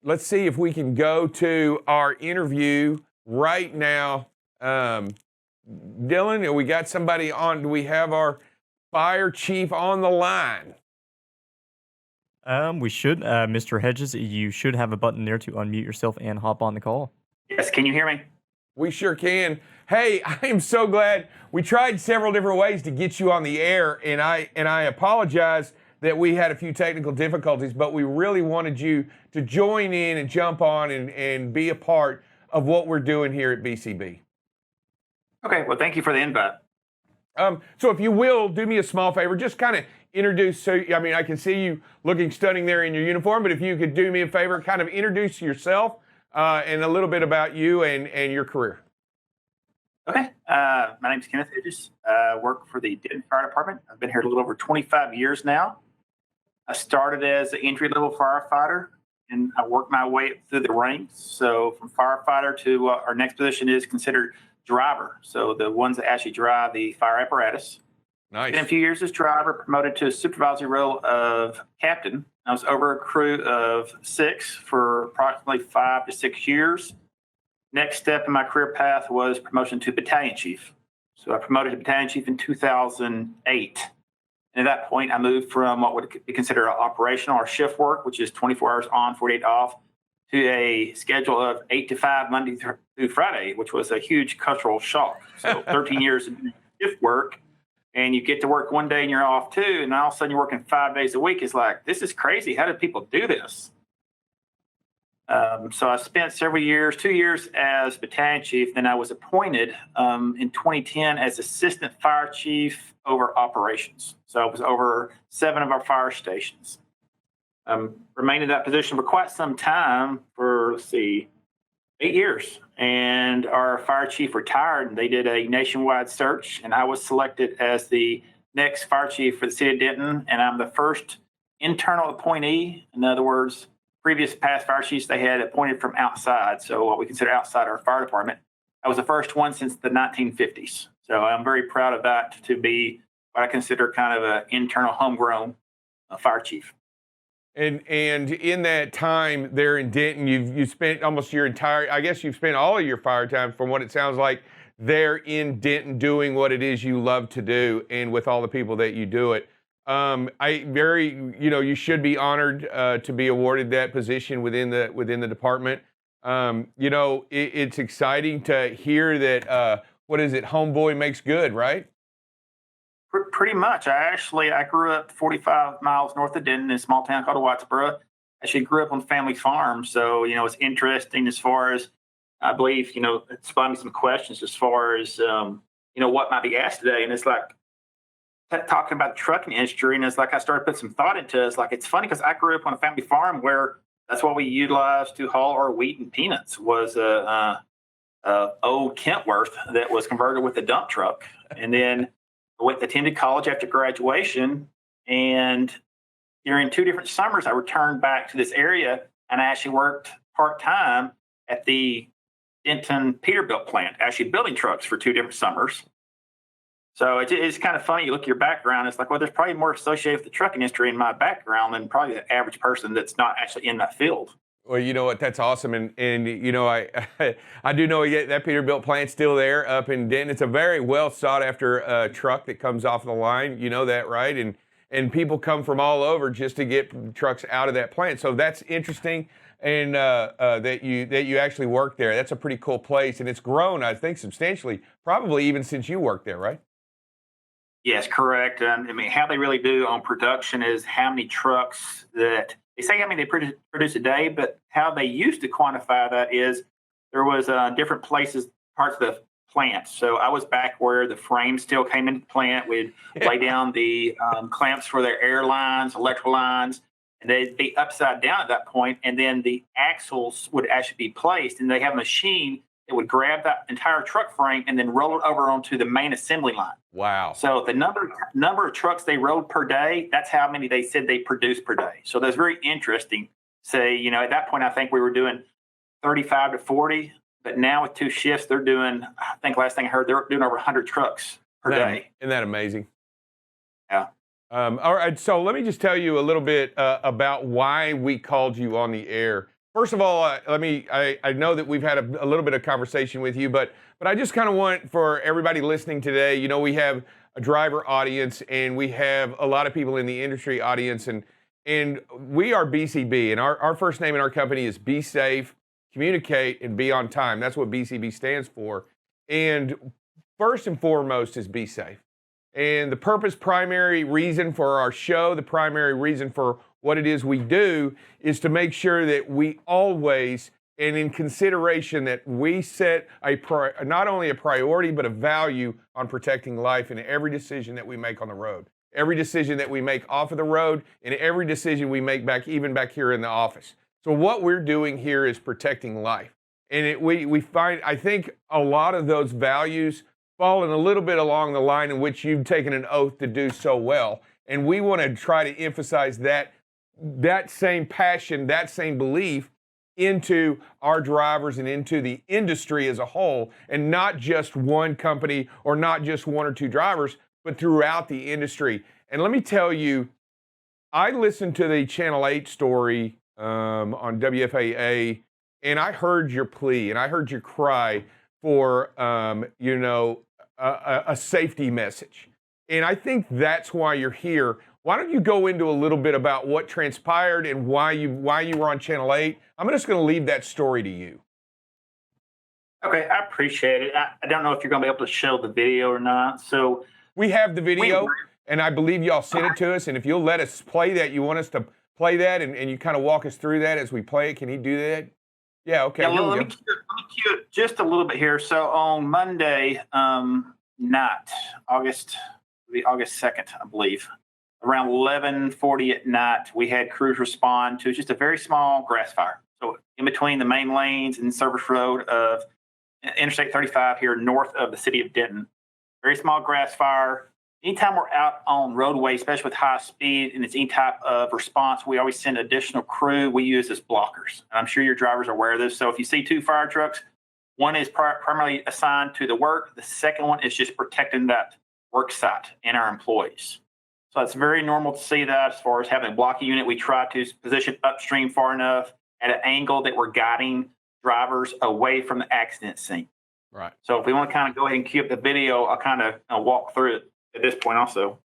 let's see if we can go to our interview right now. Dylan, we got somebody on. Do we have our fire chief on the line? We should, Mr. Hedges, you should have a button there to unmute yourself and hop on the call. Yes, can you hear me? We sure can. Hey, I am so glad. We tried several different ways to get you on the air, and I apologize that we had a few technical difficulties, but we really wanted you to join in and jump on and be a part of what we're doing here at BCB. Okay, well, thank you for the invite. So if you will, do me a small favor, just kind of introduce, I can see you looking stunning there in your uniform, but if you could do me a favor, kind of introduce yourself and a little bit about you and your career. Okay, my name is Kenneth Hedges. I work for the Denton Fire Department. I've been here a little over 25 years now. I started as an entry-level firefighter, and I worked my way up through the ranks. So from firefighter to our next position is considered driver. So the ones that actually drive the fire apparatus. Nice. In a few years as driver, promoted to a supervisory role of captain. I was over a crew of 6 for approximately 5 to 6 years. Next step in my career path was promotion to battalion chief. So I promoted to battalion chief in 2008. And at that point, I moved from what would be considered operational or shift work, which is 24 hours on, 48 off, to a schedule of 8 to 5 Monday through Friday, which was a huge cultural shock. So 13 years of shift work, and you get to work one day and you're off too, and all of a sudden you're working 5 days a week. It's like, this is crazy. How do people do this? So I spent several years, 2 years as battalion chief. Then I was appointed in 2010 as assistant fire chief over operations. So I was over 7 of our fire stations. Remained in that position for quite some time, for 8 years. And our fire chief retired, and they did a nationwide search, and I was selected as the next fire chief for the city of Denton, and I'm the first internal appointee. In other words, previous past fire chiefs they had appointed from outside, so what we consider outside our fire department. I was the first one since the 1950s. So I'm very proud of that, to be what I consider kind of an internal homegrown fire chief. And in that time there in Denton, you've spent almost your entire, I guess you've spent all of your fire time, from what it sounds like, there in Denton doing what it is you love to do, and with all the people that you do it. You should be honored to be awarded that position within the department. It's exciting to hear that. What is it? Homeboy makes good, right? Pretty much. I grew up 45 miles north of Denton in a small town called Wattsboro. I actually grew up on family farm, so it's interesting as far as, I believe, it spawned me some questions as far as what might be asked today, and it's like talking about the trucking industry, and it's like I started putting some thought into it. It's like, it's funny because I grew up on a family farm where that's what we utilized to haul our wheat and peanuts was a old Kentworth that was converted with a dump truck, and then attended college after graduation, and during 2 different summers, I returned back to this area, and I actually worked part-time at the Denton Peterbilt plant, actually building trucks for 2 different summers. So it's kind of funny. You look at your background, it's like, well, there's probably more associated with the trucking industry in my background than probably the average person that's not actually in that field. Well, you know what? That's awesome, and I do know that Peterbilt plant's still there up in Denton. It's a very well sought after truck that comes off the line. You know that, right? And people come from all over just to get trucks out of that plant. So that's interesting, and that you actually work there. That's a pretty cool place, and it's grown, I think, substantially, probably even since you worked there, right? Yes, correct. How they really do on production is how many trucks that they say how many they produce a day, but how they used to quantify that is there was different places, parts of the plant. So I was back where the frame still came into the plant. We'd lay down the clamps for their air lines, electrical lines, and they'd be upside down at that point. And then the axles would actually be placed, and they have a machine that would grab that entire truck frame and then roll it over onto the main assembly line. Wow. So the number of trucks they rode per day, that's how many they said they produced per day. So that's very interesting. Say, at that point, I think we were doing 35 to 40, but now with 2 shifts, they're doing, I think last thing I heard, they're doing over 100 trucks per day. Isn't that amazing? Yeah. All right, so let me just tell you a little bit about why we called you on the air First of all, I know that we've had a little bit of conversation with you, but I just kind of want for everybody listening today, you know, we have a driver audience and we have a lot of people in the industry audience, and we are BCB, and our first name in our company is Be Safe, Communicate, and Be on Time. That's what BCB stands for. And first and foremost is be safe. And the primary reason for our show, the primary reason for what it is we do is to make sure that we always, and in consideration that we set not only a priority, but a value on protecting life in every decision that we make on the road, every decision that we make off of the road, and every decision we make even back here in the office. So what we're doing here is protecting life. And we find, I think a lot of those values fallen a little bit along the line in which you've taken an oath to do so well. And we want to try to emphasize that same passion, that same belief into our drivers and into the industry as a whole, and not just one company or not just one or two drivers, but throughout the industry. And let me tell you, I listened to the Channel 8 story on WFAA, and I heard your plea and I heard your cry for, a safety message. And I think that's why you're here. Why don't you go into a little bit about what transpired and why you were on Channel 8? I'm just going to leave that story to you. Okay, I appreciate it. I don't know if you're going to be able to show the video or not. So we have the video, and I believe y'all sent it to us. And if you'll let us play that, you want us to play that, and you kind of walk us through that as we play it. Can he do that? Yeah, okay. Yeah, let me cue it just a little bit here. So on Monday night, August 2nd, I believe, around 11:40 at night, we had crews respond to just a very small grass fire. So in between the main lanes and service road of Interstate 35 here north of the city of Denton. Very small grass fire. Anytime we're out on roadway, especially with high speed and it's any type of response, we always send additional crew we use as blockers. And I'm sure your drivers are aware of this. So if you see two fire trucks, one is primarily assigned to the work. The second one is just protecting that work site and our employees. So it's very normal to see that as far as having a blocking unit. We try to position upstream far enough at an angle that we're guiding drivers away from the accident scene. Right. So if we want to kind of go ahead and cue up the video, I'll kind of walk through it at this point also.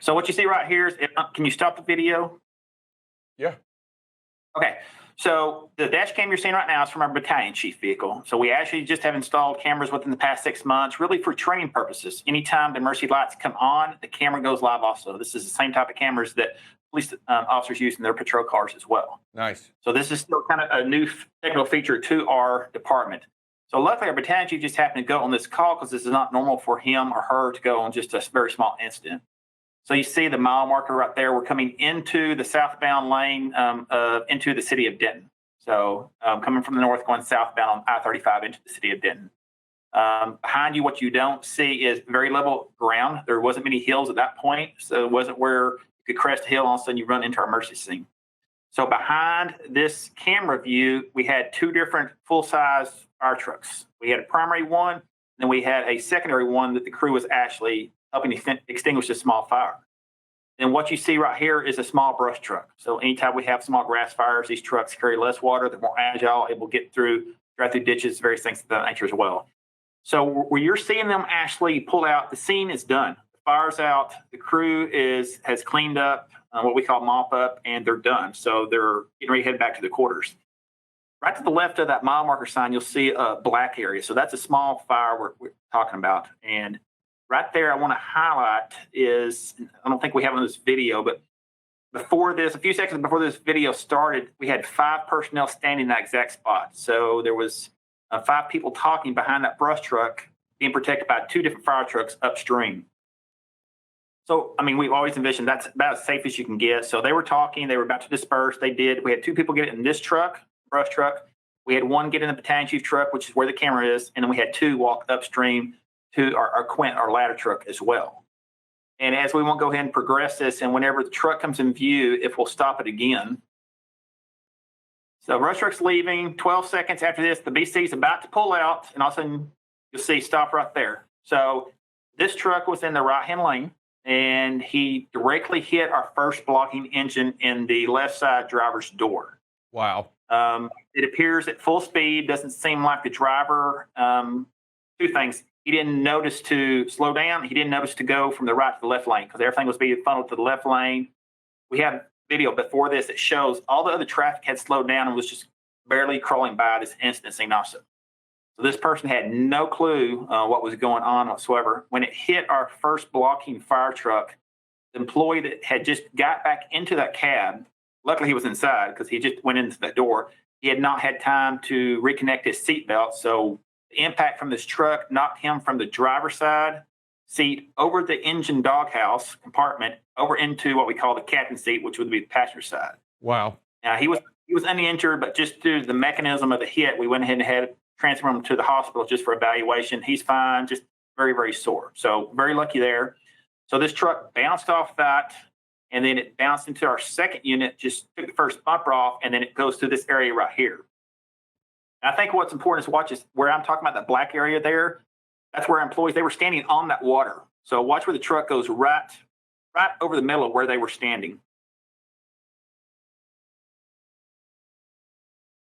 So what you see right here is, can you stop the video? Yeah. Okay. So the dash cam you're seeing right now is from our battalion chief vehicle. So we actually just have installed cameras within the past 6 months, really for training purposes. Anytime the emergency lights come on, the camera goes live also. This is the same type of cameras that police officers use in their patrol cars as well. Nice. So this is still kind of a new technical feature to our department. So luckily, our battalion chief just happened to go on this call because this is not normal for him or her to go on just a very small incident. So you see the mile marker right there. We're coming into the southbound lane into the city of Denton. So coming from the north, going southbound on I-35 into the city of Denton. Behind you, what you don't see is very level ground. There wasn't many hills at that point, so it wasn't where you could crest a hill and all of a sudden you run into our emergency scene. So behind this camera view, we had two different full-size fire trucks. We had a primary one, and then we had a secondary one that the crew was actually helping extinguish a small fire. And what you see right here is a small brush truck. So anytime we have small grass fires, these trucks carry less water. They're more agile, able to get drive through ditches, various things of that nature as well. So where you're seeing them actually pull out, the scene is done. The fire's out. The crew has cleaned up, what we call mop up, and they're done. So they're getting ready to head back to the quarters. Right to the left of that mile marker sign, you'll see a black area. So that's a small fire we're talking about. And right there, I want to highlight is, I don't think we have on this video, but before this, a few seconds before this video started, we had 5 personnel standing in that exact spot. So there was 5 people talking behind that brush truck being protected by 2 different fire trucks upstream. So, I mean, we've always envisioned that's about as safe as you can get. So they were talking, they were about to disperse. They did. We had 2 people get in this truck, brush truck. We had 1 get in the battalion chief truck, which is where the camera is. And then we had 2 walk upstream to our Quint, our ladder truck as well. And as we want to go ahead and progress this, and whenever the truck comes in view, if we'll stop it again. So brush truck's leaving. 12 seconds after this, the BC is about to pull out, and all of a sudden you'll see stop right there. So this truck was in the right-hand lane, and he directly hit our first blocking engine in the left side driver's door. Wow. It appears at full speed. Doesn't seem like the driver. Two things. He didn't notice to slow down. He didn't notice to go from the right to the left lane because everything was being funneled to the left lane. We have video before this that shows all the other traffic had slowed down and was just barely crawling by this incident scene also. So this person had no clue what was going on whatsoever. When it hit our first blocking fire truck, the employee that had just got back into that cab, luckily he was inside because he just went into the door. He had not had time to reconnect his seatbelt. So the impact from this truck knocked him from the driver's side seat over the engine doghouse compartment over into what we call the captain's seat, which would be the passenger side. Wow. Now he was uninjured, but just due to the mechanism of the hit, we went ahead and had transfer him to the hospital just for evaluation. He's fine, just very, very sore. So very lucky there. So this truck bounced off that, and then it bounced into our second unit, just took the first bumper off, and then it goes through this area right here. And I think what's important is watch this, where I'm talking about that black area there. That's where employees, they were standing on that water. So watch where the truck goes right over the middle of where they were standing.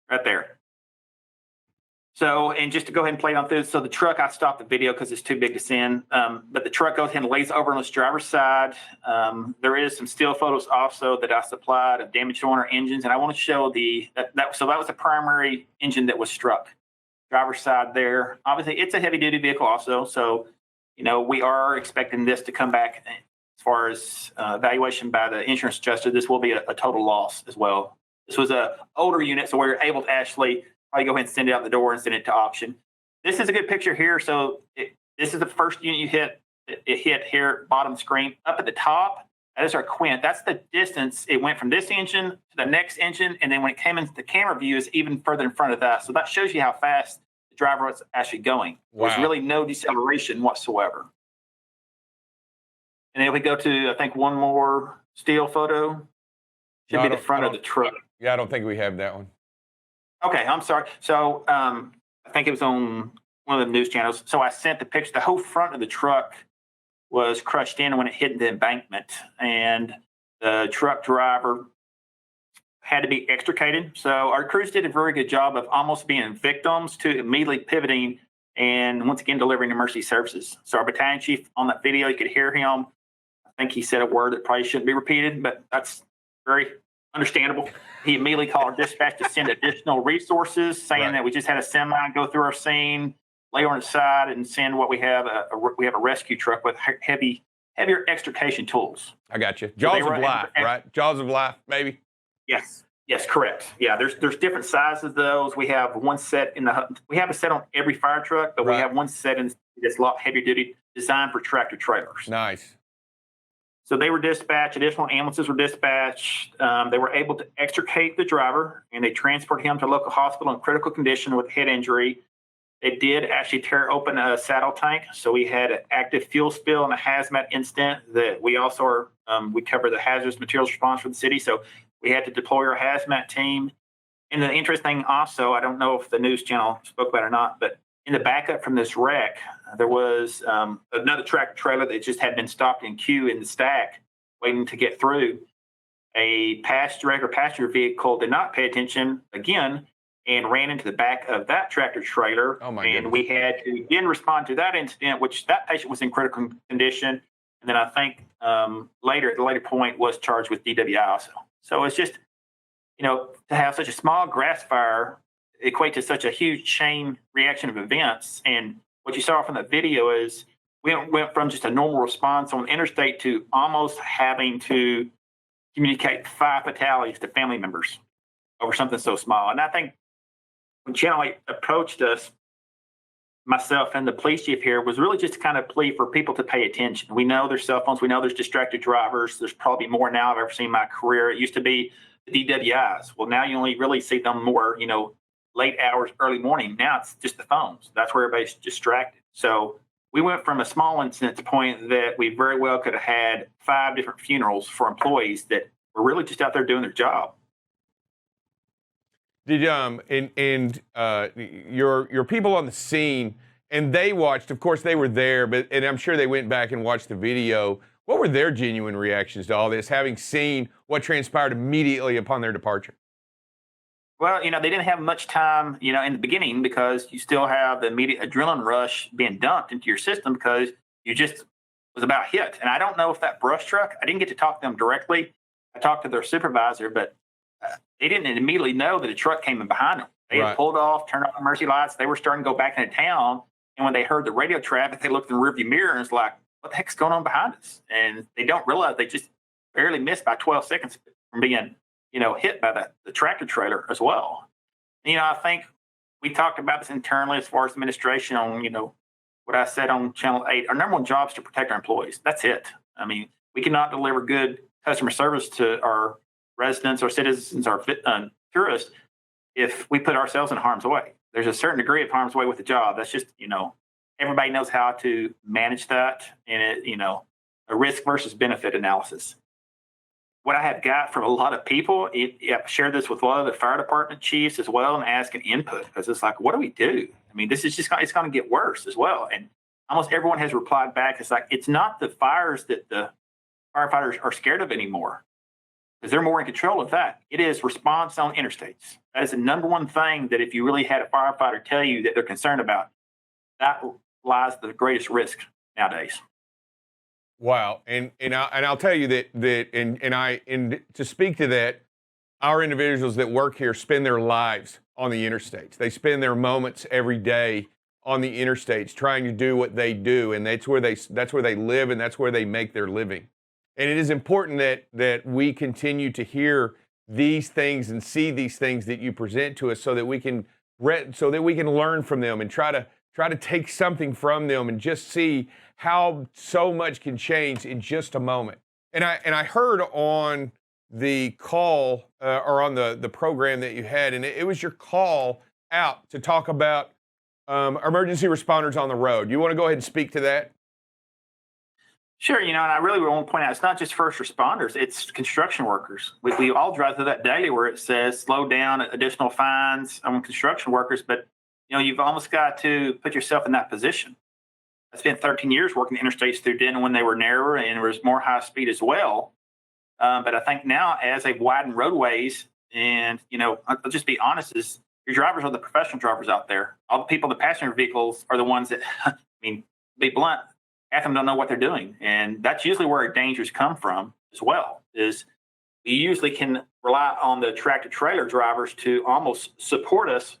Right there. So, and just to go ahead and play it on through, so the truck, I stopped the video because it's too big to send, but the truck goes ahead and lays over on its driver's side. There is some still photos also that I supplied of damage on our engines, and I want to show so that was the primary engine that was struck. Driver's side there. Obviously, it's a heavy-duty vehicle also, so, we are expecting this to come back as far as evaluation by the insurance adjuster. This will be a total loss as well. This was an older unit, so we were able to actually probably go ahead and send it out the door and send it to auction. This is a good picture here. So this is the first unit you hit. It hit here, bottom screen. Up at the top, that is our Quint. That's the distance it went from this engine to the next engine. And then when it came into the camera view, is even further in front of that. So that shows you how fast the driver was actually going. Wow. There's really no deceleration whatsoever. And then we go to, I think, one more still photo. Should be the front of the truck. Yeah, I don't think we have that one. Okay, I'm sorry. So I think it was on one of the news channels. So I sent the picture. The whole front of the truck was crushed in when it hit the embankment, and the truck driver had to be extricated. So our crews did a very good job of almost being victims to immediately pivoting and once again delivering emergency services. So our battalion chief on that video, you could hear him. I think he said a word that probably shouldn't be repeated, but that's very understandable. He immediately called dispatch to send additional resources, saying that we just had a semi go through our scene, lay on its side, and send what we have. We have a rescue truck with heavier extrication tools. I got you. Jaws of life, right? Jaws of life, maybe. Yes, correct. Yeah, there's different sizes of those. We have one set we have a set on every fire truck, but we have one set that's a lot heavier duty, designed for tractor trailers. Nice. So they were dispatched, additional ambulances were dispatched. They were able to extricate the driver, and they transported him to a local hospital in critical condition with head injury. They did actually tear open a saddle tank. So we had an active fuel spill and a hazmat incident that we also we cover the hazardous materials response for the city. So we had to deploy our hazmat team. And the interesting thing also, I don't know if the news channel spoke about it or not, but in the backup from this wreck, there was another tractor trailer that just had been stopped in queue in the stack, waiting to get through. A passenger vehicle did not pay attention again and ran into the back of that tractor trailer. Oh my and goodness. We had to again respond to that incident, which that patient was in critical condition. And then I think later, at the later point, was charged with DWI also. So it's just, to have such a small grass fire equate to such a huge chain reaction of events. And what you saw from the video is we went from just a normal response on interstate to almost having to communicate 5 fatalities to family members over something so small. And I think when Channel 8 approached us, myself and the police chief here, was really just to kind of plea for people to pay attention. We know there's cell phones. We know there's distracted drivers. There's probably more now I've ever seen in my career. It used to be the DWIs. Well, now you only really see them more, late hours, early morning. Now it's just the phones. That's where everybody's distracted. So we went from a small incident to the point that we very well could have had 5 different funerals for employees that were really just out there doing their job. Did your people on the scene, and they watched, of course they were there, and I'm sure they went back and watched the video. What were their genuine reactions to all this, having seen what transpired immediately upon their departure? Well, they didn't have much time, in the beginning because you still have the immediate adrenaline rush being dumped into your system because you just was about hit. And I don't know if that brush truck, I didn't get to talk to them directly. I talked to their supervisor, but they didn't immediately know that a truck came in behind them. They had Right. pulled off, turned off the emergency lights. They were starting to go back into town. And when they heard the radio traffic, they looked in the rearview mirror and it's like, what the heck's going on behind us? And they don't realize they just barely missed by 12 seconds from being, hit by the tractor trailer as well. I think we talked about this internally as far as administration on, what I said on Channel 8. Our number one job is to protect our employees. That's it. I mean, we cannot deliver good customer service to our residents, our citizens, our tourists if we put ourselves in harm's way. There's a certain degree of harm's way with the job. That's just, everybody knows how to manage that and a risk versus benefit analysis. What I have got from a lot of people, I've shared this with a lot of the fire department chiefs as well and asking input because it's like, what do we do? I mean, this is just, it's going to get worse as well. And almost everyone has replied back. It's like, it's not the fires that the firefighters are scared of anymore because they're more in control of that. It is response on interstates. That is the number one thing that if you really had a firefighter tell you that they're concerned about, that lies the greatest risk nowadays. Wow, and I'll tell you that to speak to that, our individuals that work here spend their lives on the interstates. They spend their moments every day on the interstates trying to do what they do, and that's where they live and that's where they make their living. And it is important that we continue to hear these things and see these things that you present to us, so that we can learn from them and try to take something from them and just see how so much can change in just a moment. And I heard on the call or on the program that you had, and it was your call out to talk about emergency responders on the road. You want to go ahead and speak to that? Sure, and I really want to point out, it's not just first responders, it's construction workers. We all drive through that daily where it says slow down, additional fines on construction workers, but you've almost got to put yourself in that position. I spent 13 years working the interstates through Denton when they were narrower and there was more high speed as well. But I think now as they've widened roadways, and I'll just be honest, is your drivers are the professional drivers out there. All the people in the passenger vehicles are the ones that, I mean, be blunt, half of them don't know what they're doing. And that's usually where our dangers come from as well, is we usually can rely on the tractor trailer drivers to almost support us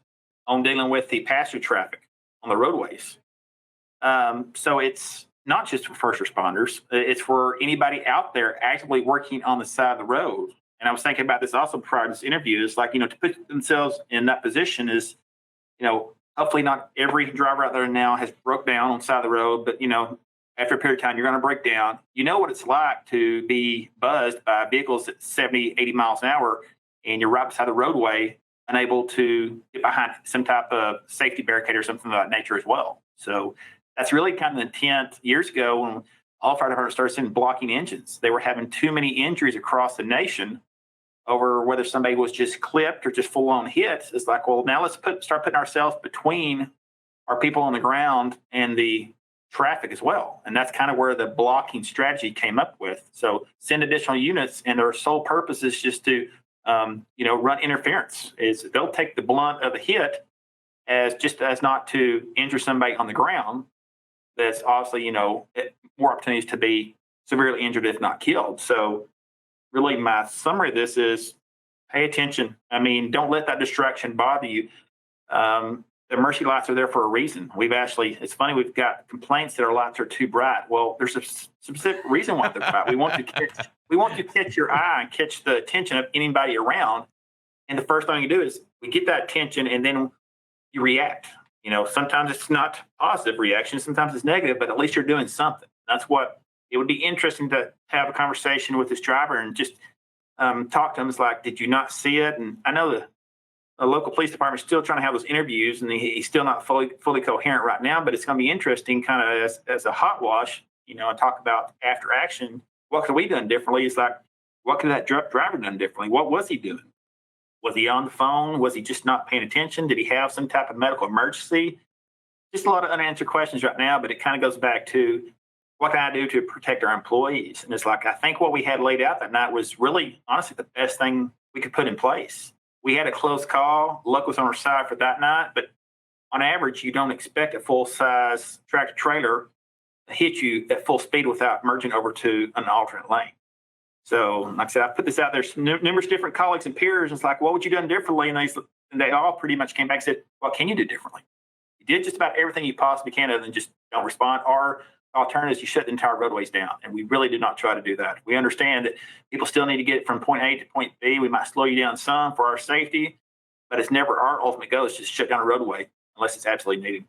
on dealing with the passenger traffic on the roadways. So it's not just for first responders, it's for anybody out there actively working on the side of the road. And I was thinking about this also prior to this interview. It's like, to put themselves in that position is, hopefully not every driver out there now has broke down on the side of the road, but, after a period of time, you're going to break down. You know what it's like to be buzzed by vehicles at 70, 80 miles an hour, and you're right beside the roadway, unable to get behind some type of safety barricade or something of that nature as well. So that's really kind of the intent years ago when all fire departments started sending blocking engines. They were having too many injuries across the nation over whether somebody was just clipped or just full-on hit. It's like, well, now let's start putting ourselves between our people on the ground and the traffic as well. And that's kind of where the blocking strategy came up with. So send additional units, and their sole purpose is just to run interference. Is they'll take the blunt of the hit as not to injure somebody on the ground. That's obviously, more opportunities to be severely injured, if not killed. So really my summary of this is pay attention. I mean, don't let that distraction bother you. The emergency lights are there for a reason. It's funny, we've got complaints that our lights are too bright. Well, there's a specific reason why they're bright. We want to catch your eye and catch the attention of anybody around. And the first thing you do is we get that attention and then you react. Sometimes it's not positive reaction, sometimes it's negative, but at least you're doing something. That's what it would be interesting to have a conversation with this driver and just talk to him. It's like, did you not see it? And I know the local police department is still trying to have those interviews, and he's still not fully coherent right now, but it's going to be interesting kind of as a hot wash, and talk about after action. What could we done differently? It's like, what could that driver done differently? What was he doing? Was he on the phone? Was he just not paying attention? Did he have some type of medical emergency? Just a lot of unanswered questions right now, but it kind of goes back to what can I do to protect our employees? And it's like, I think what we had laid out that night was really, honestly, the best thing we could put in place. We had a close call. Luck was on our side for that night, but on average, you don't expect a full-size tractor trailer to hit you at full speed without merging over to an alternate lane. So, like I said, I put this out there. Numerous different colleagues and peers. It's like, what would you done differently? And they all pretty much came back and said, what can you do differently? You did just about everything you possibly can other than just don't respond. Or alternatives, you shut the entire roadways down. And we really did not try to do that. We understand that people still need to get from point A to point B. We might slow you down some for our safety, but it's never our ultimate goal is just shut down a roadway unless it's absolutely needed.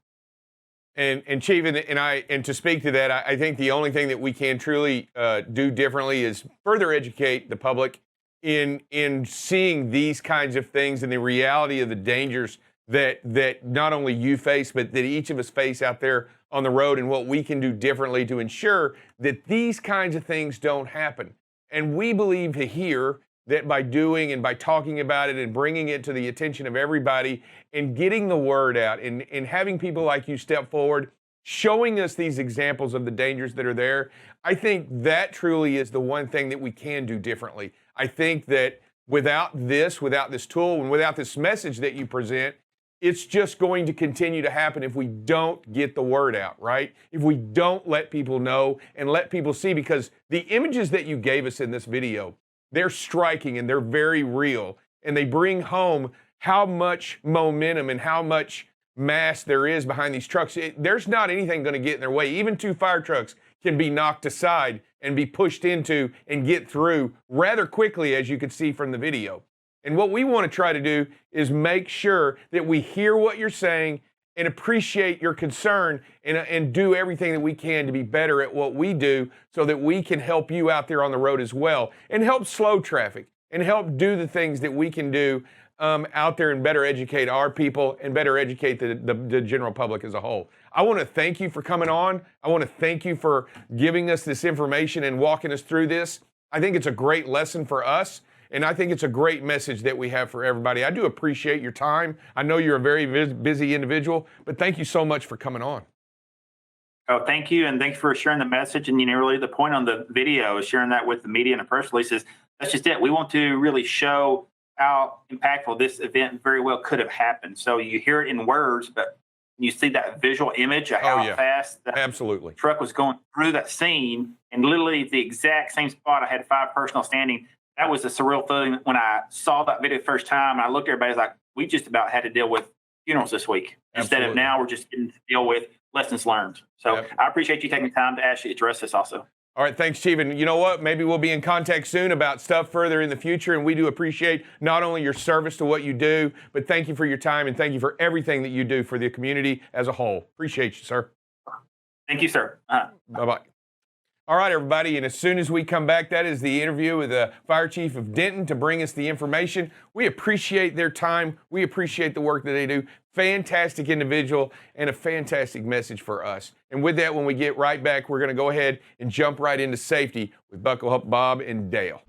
And Chief, and to speak to that, I think the only thing that we can truly do differently is further educate the public in seeing these kinds of things and the reality of the dangers that not only you face, but that each of us face out there on the road, and what we can do differently to ensure that these kinds of things don't happen. And we believe here that by doing and by talking about it and bringing it to the attention of everybody and getting the word out and having people like you step forward, showing us these examples of the dangers that are there, I think that truly is the one thing that we can do differently. I think that without this tool, and without this message that you present, it's just going to continue to happen if we don't get the word out, right? If we don't let people know and let people see, because the images that you gave us in this video, they're striking and they're very real, and they bring home how much momentum and how much mass there is behind these trucks. There's not anything going to get in their way. Even 2 fire trucks can be knocked aside and be pushed into and get through rather quickly, as you could see from the video. And what we want to try to do is make sure that we hear what you're saying and appreciate your concern and do everything that we can to be better at what we do so that we can help you out there on the road as well and help slow traffic and help do the things that we can do out there and better educate our people and better educate the general public as a whole. I want to thank you for coming on. I want to thank you for giving us this information and walking us through this. I think it's a great lesson for us. And I think it's a great message that we have for everybody. I do appreciate your time. I know you're a very busy individual, but thank you so much for coming on. Oh, thank you. And thanks for sharing the message. And, really the point on the video is sharing that with the media and a press release is that's just it. We want to really show how impactful this event very well could have happened. So you hear it in words, but you see that visual image of how fast the Absolutely. truck was going through that scene, and literally the exact same spot. I had 5 personnel standing. That was a surreal feeling when I saw that video the first time. I looked at everybody, like, we just about had to deal with funerals this week. Instead of now we're just getting to deal with lessons learned. So I appreciate you taking the time to actually address this also. All right, thanks, Chief. And you know what? Maybe we'll be in contact soon about stuff further in the future. And we do appreciate not only your service to what you do, but thank you for your time and thank you for everything that you do for the community as a whole. Appreciate you, sir. Thank you, sir. Bye-bye. All right, everybody, and as soon as we come back, that is the interview with the Fire Chief of Denton to bring us the information. We appreciate their time. We appreciate the work that they do. Fantastic individual and a fantastic message for us. And with that, when we get right back, we're going to go ahead and jump right into safety with Buckle Up Bob and Dale.